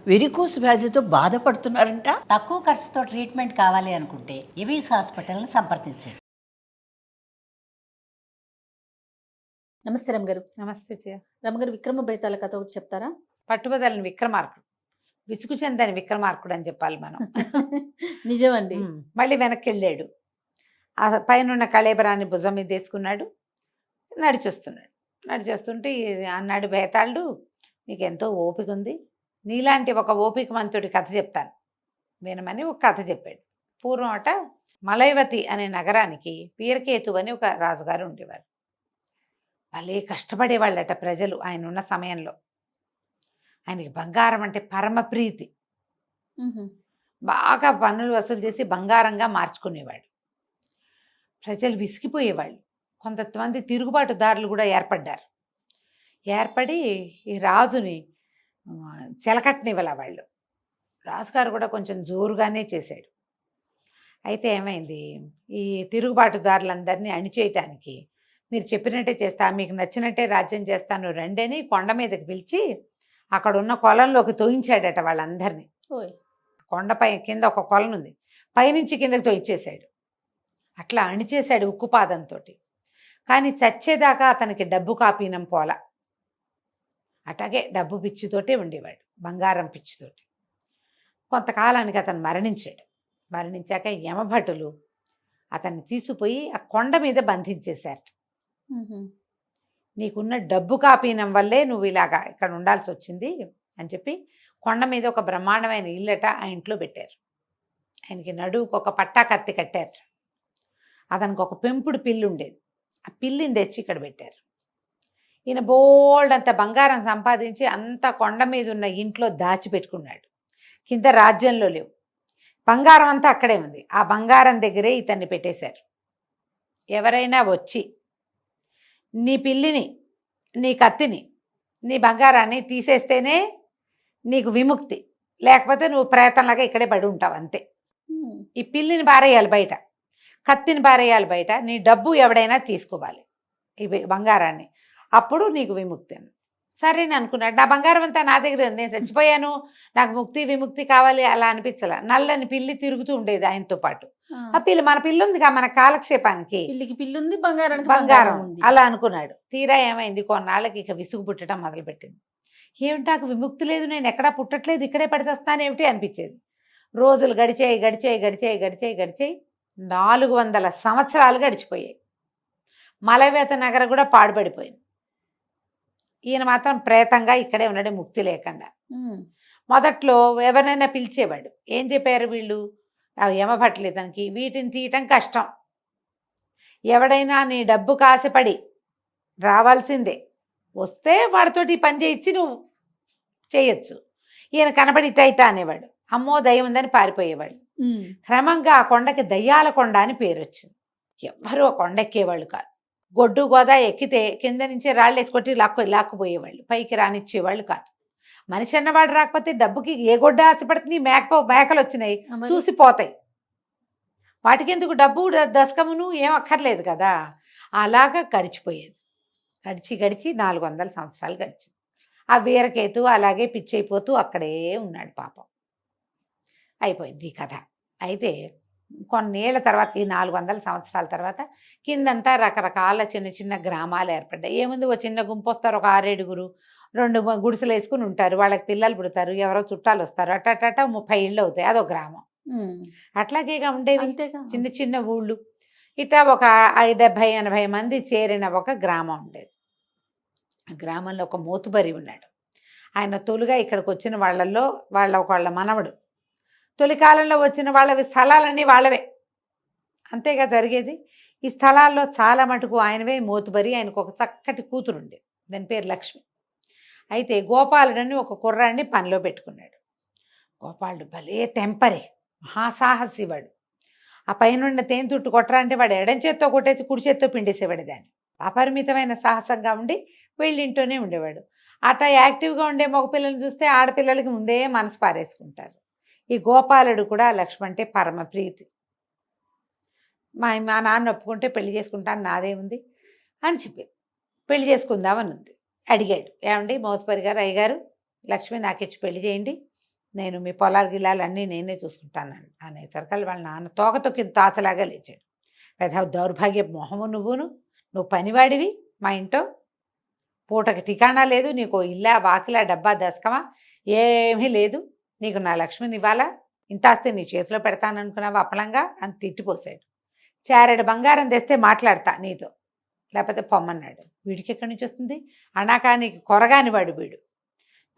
Varicose వ్యాధితో బాధపడుతున్నారంట. తక్కువ ఖర్చుతో ట్రీట్మెంట్ కావాలి అనుకుంటే ఎవిస్ హాస్పిటల్ని సంప్రదించండి. నమస్తే రమగారు. నమస్తే జయ. రమగారు, విక్రమ బేతాళ కథ ఒకటి చెప్తారా? పట్టుబదలని విక్రమార్కుడు, విసుగు చెందని విక్రమార్కుడు అని చెప్పాలి మనం. నిజమండి. మళ్ళీ వెనక్కి వెళ్ళాడు. ఆ పైన కళేబరాన్ని భుజం మీద వేసుకున్నాడు, నడిచొస్తుంటే అన్నాడు బేతాళుడు, నీకు ఎంతో ఓపిక ఉంది, నీలాంటి ఒక ఓపికవంతుడి కథ చెప్తాను వినమని ఒక కథ చెప్పాడు. పూర్వం అట మలైవతి అనే నగరానికి వీరకేతు అని ఒక రాజుగారు ఉండేవారు. భలే కష్టపడేవాళ్ళట ప్రజలు ఆయన ఉన్న సమయంలో. ఆయనకి బంగారం అంటే పరమ ప్రీతి. బాగా పన్నులు వసూలు చేసి బంగారంగా మార్చుకునేవాడు. ప్రజలు విసిగిపోయేవాళ్ళు. కొంతమంది తిరుగుబాటుదారులు కూడా ఏర్పడి ఈ రాజుని చెలకట్టనివ్వాల వాళ్ళు. రాజుగారు కూడా కొంచెం జోరుగానే చేశాడు. అయితే ఏమైంది, ఈ తిరుగుబాటుదారులందరినీ అణిచేయటానికి మీరు చెప్పినట్టే చేస్తా, మీకు నచ్చినట్టే రాజ్యం చేస్తాను రండి అని కొండ మీదకి పిలిచి అక్కడ ఉన్న కొలంలోకి తోయించాడట వాళ్ళందరినీ. కొండపై కింద ఒక కొలను ఉంది, పైనుంచి కిందకి తోయించేశాడు. అట్లా అణిచేశాడు ఉక్కుపాదంతో. కానీ చచ్చేదాకా అతనికి డబ్బు కాపీనం పోల. అట్లాగే డబ్బు పిచ్చితోటే ఉండేవాడు, బంగారం పిచ్చితోటి. కొంతకాలానికి అతను మరణించాక యమభటులు అతన్ని తీసుకుపోయి ఆ కొండ మీద బంధించేశారు. నీకున్న డబ్బు కాపీనం వల్లే నువ్వు ఇలాగా ఇక్కడ ఉండాల్సి వచ్చింది అని చెప్పి కొండ మీద ఒక బ్రహ్మాండమైన ఇల్లట ఆ ఇంట్లో పెట్టారు. ఆయనకి నడువుకు ఒక పట్టా కత్తి కట్టారు. అతనికి ఒక పెంపుడు పిల్లి ఉండేది, ఆ పిల్లిని తెచ్చి ఇక్కడ పెట్టారు. ఈయన బోల్డ్ అంత బంగారం సంపాదించి అంత కొండ మీద ఉన్న ఇంట్లో దాచిపెట్టుకున్నాడు. కింద రాజ్యంలో లేవు, బంగారం అంతా అక్కడే ఉంది. ఆ బంగారం దగ్గరే ఇతన్ని పెట్టేశారు. ఎవరైనా వచ్చి నీ పిల్లిని, నీ కత్తిని, నీ బంగారాన్ని తీసేస్తేనే నీకు విముక్తి, లేకపోతే నువ్వు ప్రేతంలాగా ఇక్కడే పడి ఉంటావు అంతే. ఈ పిల్లిని పారేయాలి బయట, కత్తిని పారేయాలి బయట, నీ డబ్బు ఎవడైనా తీసుకోవాలి, ఈ బంగారాన్ని, అప్పుడు నీకు విముక్తి అని. సరేని అనుకున్నాడు. నా బంగారం అంతా నా దగ్గర ఉంది, నేను చచ్చిపోయాను, నాకు ముక్తి విముక్తి కావాలి అలా అనిపించాల. నల్లని పిల్లి తిరుగుతూ ఉండేది ఆయనతో పాటు. ఆ పిల్లి, మన పిల్లి ఉందిగా మన కాలక్షేపానికి, పిల్లికి పిల్లుంది, బంగారం అలా అనుకున్నాడు. తీరా ఏమైంది, కొన్నాళ్ళకి ఇక విసుగు పుట్టడం మొదలుపెట్టింది. ఏమిటి నాకు విముక్తి లేదు, నేను ఎక్కడా పుట్టట్లేదు, ఇక్కడే పడిచేస్తాను ఏమిటి అనిపించేది. రోజులు గడిచాయి 400 సంవత్సరాలు గడిచిపోయాయి. మలవేత నగరం కూడా పాడుపడిపోయింది. ఈయన మాత్రం ప్రేతంగా ఇక్కడే ఉన్నాడు, ముక్తి లేకుండా. మొదట్లో ఎవరినైనా పిలిచేవాడు. ఏం చెప్పారు వీళ్ళు, యమభట్లు ఇతనికి, వీటిని తీయటం కష్టం, ఎవడైనా నీ డబ్బు కాసిపడి రావాల్సిందే, వస్తే వాడితోటి ఈ పని చేయించి నువ్వు చేయొచ్చు. ఈయన కనబడి ఇటైట అనేవాడు. అమ్మో దయ్యం ఉందని పారిపోయేవాడు. క్రమంగా ఆ కొండకి దయ్యాల కొండ అని పేరు వచ్చింది. ఎవ్వరూ ఆ కొండ ఎక్కేవాళ్ళు కాదు. గొడ్డు గోదా ఎక్కితే కింద నుంచి రాళ్ళు వేసుకొట్టి లాక్కుపోయేవాళ్ళు, పైకి రానిచ్చేవాళ్ళు కాదు. మనిషి అన్నవాడు రాకపోతే డబ్బుకి ఏ గొడ్డ ఆశపడుతుంది, మేకలు వచ్చినాయి చూసిపోతాయి, వాటికి ఎందుకు డబ్బు దశకమును ఏం అక్కర్లేదు కదా. అలాగా గడిచిపోయేది. గడిచి 400 సంవత్సరాలు గడిచింది. ఆ వీరకేతు అలాగే పిచ్చైపోతూ అక్కడే ఉన్నాడు పాపం. అయిపోయింది ఈ కథ. అయితే కొన్నేళ్ల తర్వాత, ఈ 400 సంవత్సరాల తర్వాత కిందంతా రకరకాల చిన్న చిన్న గ్రామాలు ఏర్పడ్డాయి. ఏముంది, ఓ చిన్న గుంపు వస్తారు, ఒక 6-7, 2 గుడిసెలు వేసుకుని ఉంటారు, వాళ్ళకి పిల్లలు పుడతారు, ఎవరో చుట్టాలు వస్తారు, అట్ట 30 ఇళ్ళు అవుతాయి, అదో గ్రామం. అట్లాగేగా ఉండేవి చిన్న చిన్న ఊళ్ళు. ఇట్లా ఒక 70-80 మంది చేరిన ఒక గ్రామం ఉండేది. ఆ గ్రామంలో ఒక మోతుబరి ఉన్నాడు. ఆయన తొలుగా ఇక్కడికి వచ్చిన వాళ్ళల్లో వాళ్ళ మనవడు. తొలి కాలంలో వచ్చిన వాళ్ళవి స్థలాలన్నీ వాళ్ళవే, అంతేగా జరిగేది. ఈ స్థలాల్లో చాలా మటుకు ఆయనవే మోతుబరి. ఆయనకు ఒక చక్కటి కూతురు ఉండేది, దాని పేరు లక్ష్మి. అయితే గోపాలుడని ఒక కుర్రాడిని పనిలో పెట్టుకున్నాడు. గోపాలుడు భలే టెంపరీ, మహాసాహసి వాడు. ఆ పైనుండి తేనె తుట్టు కొట్టరా అంటే వాడు ఎడం చేత్తో కొట్టేసి కుడి చేత్తో పిండేసేవాడు దాన్ని. అపరిమితమైన సాహసంగా ఉండి వీళ్ళింటూనే ఉండేవాడు. అట్లా యాక్టివ్గా ఉండే మగపిల్లల్ని చూస్తే ఆడపిల్లలకి ముందే మనసు పారేసుకుంటారు. ఈ గోపాలుడు కూడా లక్ష్మి అంటే పరమ ప్రీతి. మా నాన్న ఒప్పుకుంటే పెళ్లి చేసుకుంటాను, నాదేముంది అని చెప్పింది. పెళ్లి చేసుకుందామని ఉంది. అడిగాడు, ఏమండి మోతుపరి గారు, అయ్యగారు, లక్ష్మి నాకు ఇచ్చి పెళ్లి చేయండి, నేను మీ పొలాలు గిలాలు అన్నీ నేనే చూసుకుంటాను అనేసరికి వాళ్ళ నాన్న తోక తొక్కిన తాచలాగా లేచాడు. పెద్ద దౌర్భాగ్య మొహము నువ్వు పనివాడివి మా ఇంట్లో, పూటకి ఠికాణా లేదు, నీకు ఇల్లా వాకిలా డబ్బా దశకమా ఏమీ లేదు, నీకు నా లక్ష్మిని ఇవ్వాలా, ఇంత ఆస్తి నీ చేతిలో పెడతాననుకున్నావు అప్పలంగా అని తిట్టిపోసాడు. చారెడు బంగారం తెస్తే మాట్లాడతా నీతో, లేకపోతే పొమ్మన్నాడు. వీడికి ఎక్కడి నుంచి వస్తుంది, అనాకానికి కొరగాని వాడు వీడు.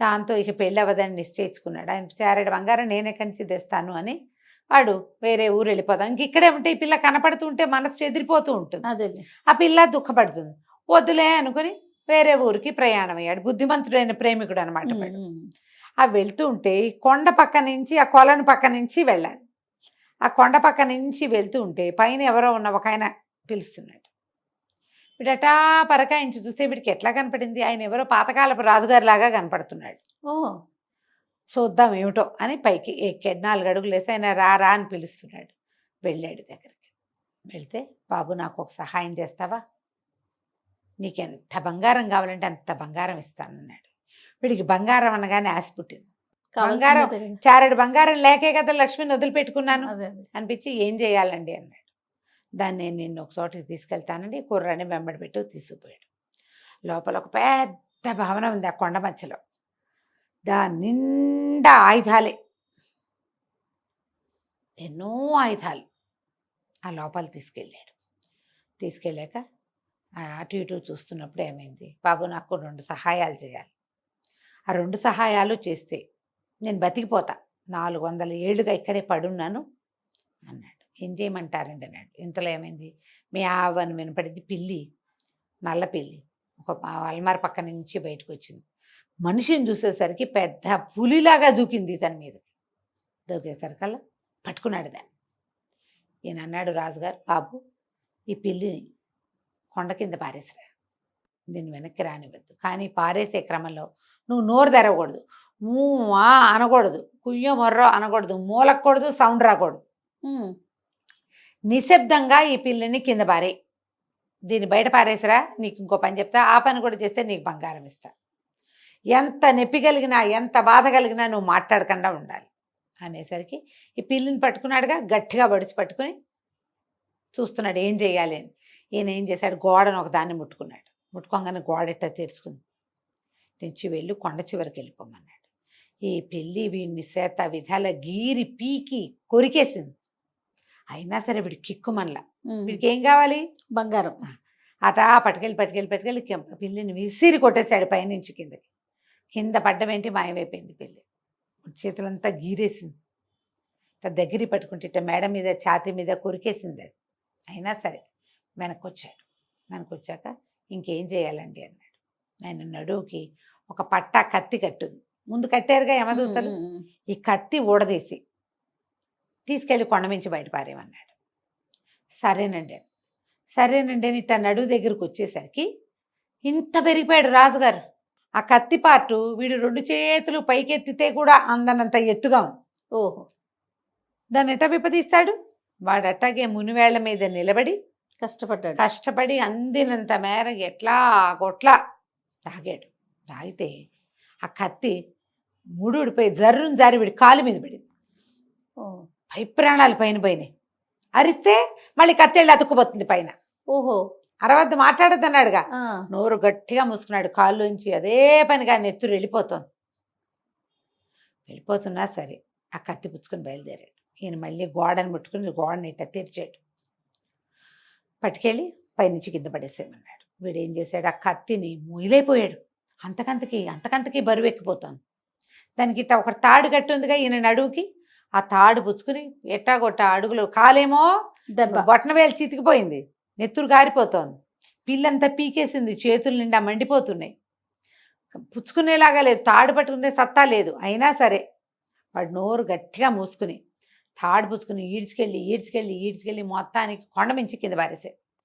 దాంతో ఇక పెళ్ళి అవ్వదని నిశ్చయించుకున్నాడు. ఆయన చారెడు బంగారం నేను ఎక్కడి నుంచి తెస్తాను అని వాడు వేరే ఊరు వెళ్ళిపోదాం. ఇంక ఇక్కడే ఉంటే ఈ పిల్ల కనపడుతూ ఉంటే మనసు చెదిరిపోతూ ఉంటుంది, అదే ఆ పిల్ల దుఃఖపడుతుంది. వద్దులే అనుకుని వేరే ఊరికి ప్రయాణం అయ్యాడు. బుద్ధిమంతుడైన ప్రేమికుడు అనమాట. ఆ వెళ్తూ ఉంటే ఈ కొండ పక్క నుంచి ఆ కొలను పక్క నుంచి వెళ్ళాలి. ఆ కొండ పక్క నుంచి వెళ్తూ ఉంటే పైన ఎవరో ఉన్న ఒక ఆయన పిలుస్తున్నాడు. వీడటా పరకాయించి చూస్తే వీడికి ఎట్లా కనపడింది, ఆయన ఎవరో పాతకాలపు రాజుగారిలాగా కనపడుతున్నాడు. ఓ చూద్దాం ఏమిటో అని పైకి ఎక్కాడు. 4 అడుగులు వేసి ఆయన రా అని పిలుస్తున్నాడు. వెళ్ళాడు దగ్గరికి. వెళ్తే, బాబు నాకు ఒక సహాయం చేస్తావా, నీకు ఎంత బంగారం కావాలంటే అంత బంగారం ఇస్తానన్నాడు. వీడికి బంగారం అనగానే ఆశ పుట్టింది. బంగారం, చారెడు బంగారం లేకే కదా లక్ష్మిని వదిలిపెట్టుకున్నాను అనిపించి, ఏం చేయాలండి అన్నాడు. దాన్ని నేను నిన్ను ఒక చోటికి తీసుకెళ్తానండి, కుర్రాన్ని వెంబడి పెట్టు తీసుకుపోయాడు. లోపల ఒక పెద్ద భవనం ఉంది ఆ కొండ మధ్యలో. దాని నిండా ఆయుధాలే, ఎన్నో ఆయుధాలు. ఆ లోపల తీసుకెళ్ళాడు. తీసుకెళ్ళాక అటు ఇటు చూస్తున్నప్పుడు ఏమైంది, బాబు నాకు 2 సహాయాలు చేయాలి, ఆ 2 సహాయాలు చేస్తే నేను బతికిపోతా, 400 ఏళ్ళుగా ఇక్కడే పడున్నాను అన్నాడు. ఏం చేయమంటారండి అన్నాడు. ఇంతలో ఏమైంది, మీ ఆవని వినపడింది. పిల్లి, నల్ల పిల్లి ఒక అల్మార్ పక్క నుంచి బయటకు వచ్చింది. మనిషిని చూసేసరికి పెద్ద పులిలాగా దూకింది తన మీద. దూకేసరికల్లా పట్టుకున్నాడు దాన్ని. ఈయన అన్నాడు, రాజుగారు బాబు ఈ పిల్లిని కొండ కింద పారేసిరా, దీన్ని వెనక్కి రానివ్వద్దు, కానీ పారేసే క్రమంలో నువ్వు నోరు తెరవకూడదు, అనకూడదు, కుయ్యో మొర్రో అనకూడదు, మూలకూడదు, సౌండ్ రాకూడదు, నిశ్శబ్దంగా ఈ పిల్లిని కింద పారే, దీన్ని బయట పారేసిరా, నీకు ఇంకో పని చెప్తా, ఆ పని కూడా చేస్తే నీకు బంగారం ఇస్తా, ఎంత నొప్పి కలిగినా ఎంత బాధ కలిగినా నువ్వు మాట్లాడకుండా ఉండాలి అనేసరికి ఈ పిల్లిని పట్టుకున్నాడుగా, గట్టిగా బడిచి పట్టుకుని చూస్తున్నాడు ఏం చేయాలి అని. ఈయన ఏం చేశాడు, గోడను ఒక దాన్ని ముట్టుకున్నాడు. ముట్టుకోగానే గోడ ఇట్ట తెరుచుకుంది. నుంచి వెళ్ళి కొండ చివరికి వెళ్ళిపోమన్నాడు. ఈ పిల్లి వీడిని చేత విధాల గీరి పీకి కొరికేసింది. అయినా సరే వీడు కిక్కుమనలా. వీడికి ఏం కావాలి, బంగారం. అటా పట్టుకెళ్ళి పిల్లిని విసిరి కొట్టేశాడు పైనుంచి కిందకి. కింద పడ్డమేంటి, మాయమైపోయింది పిల్లి. చేతులంతా గీరేసింది. ఇట్లా దగ్గర పట్టుకుంటే ఇట్లా మేడ మీద ఛాతీ మీద కొరికేసింది అది. అయినా సరే వెనక్కి వచ్చాడు. వెనక్కి వచ్చాక ఇంకేం చేయాలండి అన్నాడు. ఆయన నడువుకి ఒక పట్టా కత్తి కట్టుంది, ముందు కట్టారుగా యమదూతలు, ఈ కత్తి ఊడదీసి తీసుకెళ్ళి కొండమించి బయట పారేమన్నాడు. సరేనండి అని ఇట్లా నడువు దగ్గరకు వచ్చేసరికి ఇంత పెరిగిపోయాడు రాజుగారు. ఆ కత్తి పార్టు వీడు 2 చేతులు పైకెత్తితే కూడా అందనంత ఎత్తుగా ఉంది. ఓహో, దాన్ని ఎట్ట విపదీస్తాడు. వాడు అట్టాగే మునివేళ్ల మీద నిలబడి కష్టపడి అందినంత మేర ఎట్లా గొట్లా తాగాడు. తాగితే ఆ కత్తి ముడిపోయి జర్రుని జారి వీడి కాలు మీద పడింది. పై ప్రాణాలు పైన పోయినాయి. అరిస్తే మళ్ళీ కత్తెళ్ళి అతుక్కుపోతుంది పైన. ఓహో, అరవద్దు మాట్లాడద్దన్నాడుగా, నోరు గట్టిగా మూసుకున్నాడు. కాళ్ళలోంచి అదే పనిగా నెత్తురు వెళ్ళిపోతున్నా సరే ఆ కత్తి పుచ్చుకొని బయలుదేరాడు. ఈయన మళ్ళీ గోడను ముట్టుకుని గోడని ఇట్ట తెరిచాడు. పట్టుకెళ్ళి పైనుంచి కింద పడేసేయమన్నాడు. వీడు ఏం చేశాడు, ఆ కత్తిని మొయిలైపోయాడు. అంతకంతకి బరువు ఎక్కిపోతాను. దానికి ఇట్ట ఒక తాడు కట్టి ఉందిగా ఈయన నడువుకి, ఆ తాడు పుచ్చుకుని ఎట్టాగొట్ట అడుగులు, కాలేమో బొట్టన వేలు చితికిపోయింది, నెత్తురు గారిపోతోంది, పిల్లంతా పీకేసింది, చేతుల నిండా మండిపోతున్నాయి, పుచ్చుకునేలాగా లేదు, తాడు పట్టుకునే సత్తా లేదు. అయినా సరే వాడు నోరు గట్టిగా మూసుకుని తాడు పుచ్చుకుని ఈడ్చుకెళ్ళి మొత్తానికి కొండమించి కింద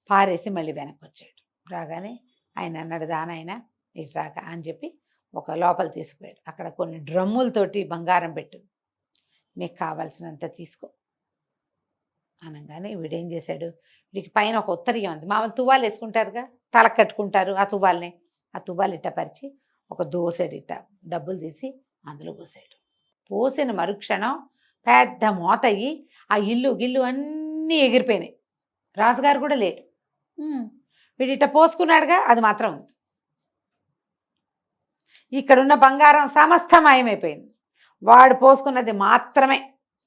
పారేసి మళ్ళీ వెనక్కి వచ్చాడు. రాగానే ఆయన అన్నాడు, దానాయన ఇటు రాక అని చెప్పి ఒక లోపల తీసుకుపోయాడు. అక్కడ కొన్ని డ్రమ్ములతోటి బంగారం పెట్టు, నీకు కావాల్సినంత తీసుకో అనగానే వీడేం చేశాడు, వీడికి పైన ఒక ఉత్తరీయం ఉంది. మామూలు తువ్వాలు వేసుకుంటారుగా, తలకు కట్టుకుంటారు, ఆ తువ్వాలు ఇట్ట పరిచి ఒక దోసెడు ఇట్ట డబ్బులు తీసి అందులో పోసాడు. పోసిన మరుక్షణం పెద్ద మోత అయ్యి ఆ ఇల్లు గిల్లు అన్నీ ఎగిరిపోయినాయి. రాజుగారు కూడా లేడు. వీడిట పోసుకున్నాడుగా, అది మాత్రం ఉంది. ఇక్కడున్న బంగారం సమస్తం మాయమైపోయింది. వాడు పోసుకున్నది మాత్రమే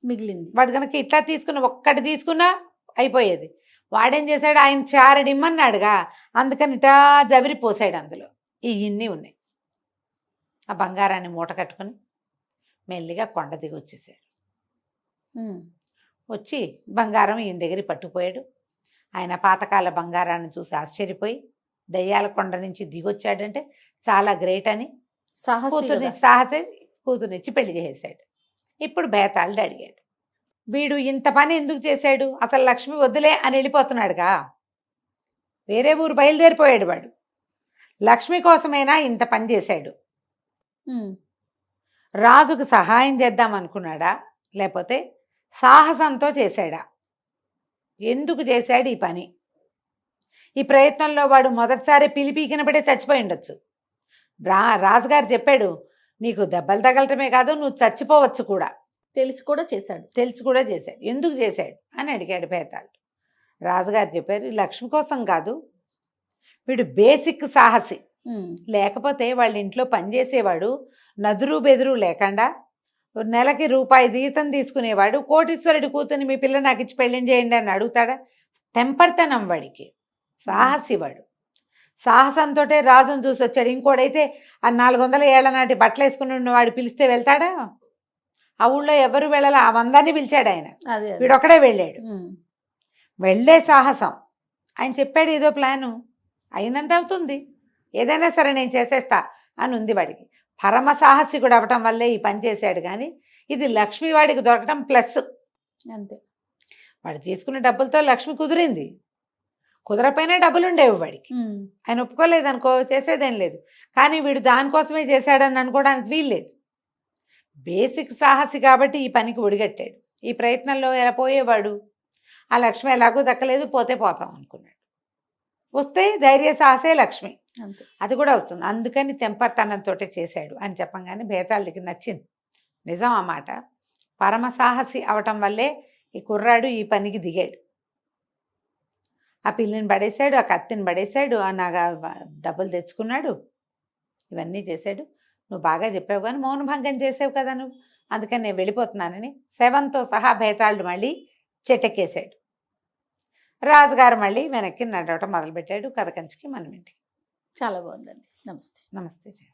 మిగిలింది. వాడు కనుక ఇట్లా తీసుకున్న ఒక్కటి తీసుకున్నా అయిపోయేది. వాడేం చేశాడు, ఆయన చారడిమ్మన్నాడుగా, అందుకని ఇటా జవిరి పోసాడు. అందులో ఇన్ని ఉన్నాయి. ఆ బంగారాన్ని మూట కట్టుకొని మెల్లిగా కొండ దిగి వచ్చేసాడు. వచ్చి బంగారం ఈయన దగ్గర పట్టుకుపోయాడు. ఆయన పాతకాల బంగారాన్ని చూసి ఆశ్చర్యపోయి దయ్యాల కొండ నుంచి దిగొచ్చాడంటే చాలా గ్రేట్ అని సాహసే కూతురునిచ్చి పెళ్లి చేసేసాడు. ఇప్పుడు బేతాళుడు అడిగాడు, వీడు ఇంత పని ఎందుకు చేశాడు, అసలు లక్ష్మి వద్దులే అని వెళ్ళిపోతున్నాడుగా, వేరే ఊరు బయలుదేరిపోయాడు. వాడు లక్ష్మి కోసమైనా ఇంత పని చేశాడు. రాజుకు సహాయం చేద్దాం అనుకున్నాడా, లేకపోతే సాహసంతో చేశాడా? ఎందుకు చేశాడు ఈ పని? ఈ ప్రయత్నంలో వాడు మొదటిసారి పిలిపీకినప్పుడే చచ్చిపోయి ఉండొచ్చు. రాజుగారు చెప్పాడు, నీకు దెబ్బలు తగలటమే కాదు, నువ్వు చచ్చిపోవచ్చు కూడా. తెలిసి కూడా చేశాడు. ఎందుకు చేశాడు అని అడిగాడు బేతాళుడు. రాజుగారు చెప్పారు, లక్ష్మి కోసం కాదు, వీడు బేసిక్ సాహసి. లేకపోతే వాళ్ళ ఇంట్లో పనిచేసేవాడు, నదురు బెదురు లేకుండా నెలకి రూపాయి జీతం తీసుకునేవాడు, కోటీశ్వరుడి కూతుని మీ పిల్ల నాకు ఇచ్చి పెళ్ళిం చేయండి అని అడుగుతాడా? టెంపర్తనం వాడికి. సాహసి వాడు. సాహసంతో రాజును చూసి వచ్చాడు. ఇంకోడైతే ఆ 400 ఏళ్ల నాటి బట్టలు వేసుకుని ఉన్నవాడు పిలిస్తే వెళ్తాడా? ఆ ఊళ్ళో ఎవరు వెళ్ళాలా, ఆ 100ని పిలిచాడు ఆయన. వీడొక్కడే వెళ్ళాడు. వెళ్ళే సాహసం. ఆయన చెప్పాడు ఏదో ప్లాను, అయినంత అవుతుంది, ఏదైనా సరే నేను చేసేస్తా అని ఉంది వాడికి. పరమ సాహసికుడు అవ్వటం వల్లే ఈ పని చేశాడు. కానీ ఇది లక్ష్మి వాడికి దొరకటం ప్లస్ అంతే. వాడు తీసుకున్న డబ్బులతో లక్ష్మి కుదిరింది. కుదరపోయినా డబ్బులు ఉండేవి వాడికి. ఆయన ఒప్పుకోలేదనుకో, చేసేదేం లేదు. కానీ వీడు దానికోసమే చేశాడని అనుకోవడానికి వీల్లేదు. బేసిక్ సాహసి కాబట్టి ఈ పనికి ఒడిగట్టాడు. ఈ ప్రయత్నంలో ఎలా పోయేవాడు, ఆ లక్ష్మి ఎలాగో దక్కలేదు, పోతే పోతాం అనుకున్నాడు. వస్తే ధైర్య సాహసే లక్ష్మి, అది కూడా వస్తుంది. అందుకని తెంపర్తనంతో చేశాడు అని చెప్పంగానే బేతాళుడికి నచ్చింది. నిజం ఆ మాట. పరమ సాహసి అవటం వల్లే ఈ కుర్రాడు ఈ పనికి దిగాడు. ఆ పిల్లిని పడేశాడు, ఆ కత్తిని పడేశాడు, ఆ నాగా డబ్బులు తెచ్చుకున్నాడు, ఇవన్నీ చేశాడు. నువ్వు బాగా చెప్పావు కానీ మౌనభంగం చేసావు కదా నువ్వు, అందుకని నేను వెళ్ళిపోతున్నానని శవంతో సహా బేతాళుడు మళ్ళీ చెట్టెక్కేశాడు. రాజుగారు మళ్ళీ వెనక్కి నడవటం మొదలుపెట్టాడు. కథ కంచికి మనం ఇంటికి. చాలా బాగుందండి. నమస్తే. నమస్తే.